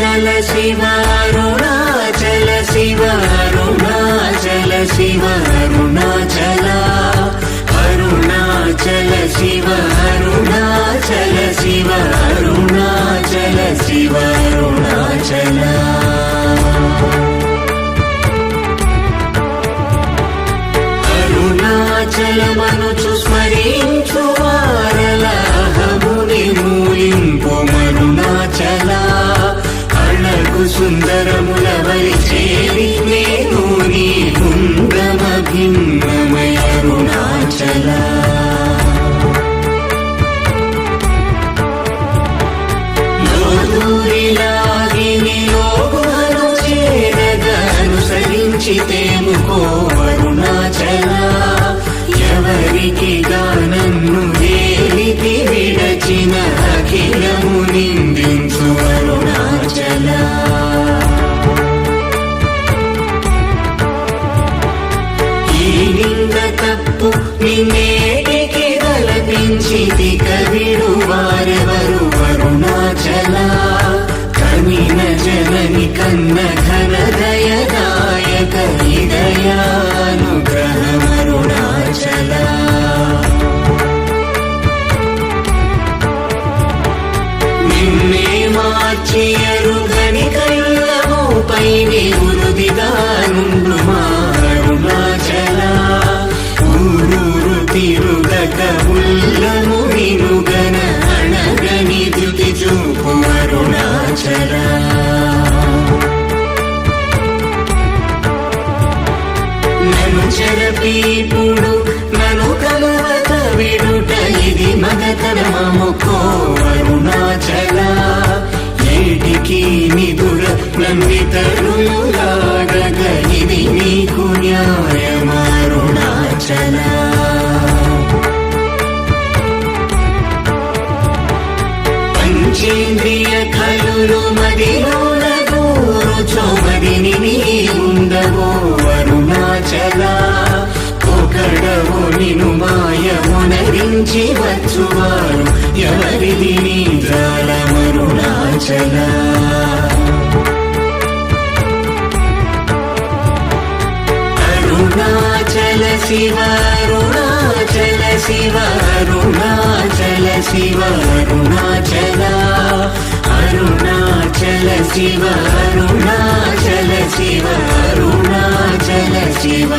అరుణాచల శివ అరుణాచల శివ అరుణాచల శివ అరుణాచల అరుణాచల శివ అరుణాచల శివ అరుణాచల శివ అరుణాచల అరుణాచలమనుచు స్మరించు వారలహముని మూలింపు మరుణాచల అళగు సుందరముల వరిచేరి నేను నీ బృందమ భిన్నమయ అరుణాచల లోదూరిలాగిని లోగుమను చేరగా అనుసరించితేముకో అరుణాచల ఎవరికి గానన్ను ఏలికి విడచిన అఖిలము నిందించు అరుణాచల ఈ నింద తప్పు నిన్నేటికి తలపించితి కవిడు వారెవరు అరుణాచల కనిన జనని కన్న ఘన దయదాయక హృదయానుగ్రహమరుణాచల నిన్నే మార్చి అరుగని కళ్ళముపై ఉరుదిగా నుండు మా అరుణాచల ఊరూరు తిరుగక ఉల్లము వినుగన అణగని దుతి చూపు అరుణాచల నన్ను చెరపీపుడు నన్ను కలవక విడుట ఇది మగతనమముకో అరుణాచల ఏటికి నిదుర నందితరులాగగ ఇది నీకు న్యాయమరుణాచల పంచేంద్రియ కలులు మదిలోన గోరుచోమదిని నీ ఉండవో అరుణాచల ఒకడవో నిను మాయమునరించి వచ్చువారు ఎవరిది నీ జాలమరుణాచల అరుణాచల శివ అరుణాచల శివ అరుణాచల శివ అరుణాచల అరుణాచల శివ అరుణాచల శివ అరుణాచల శివ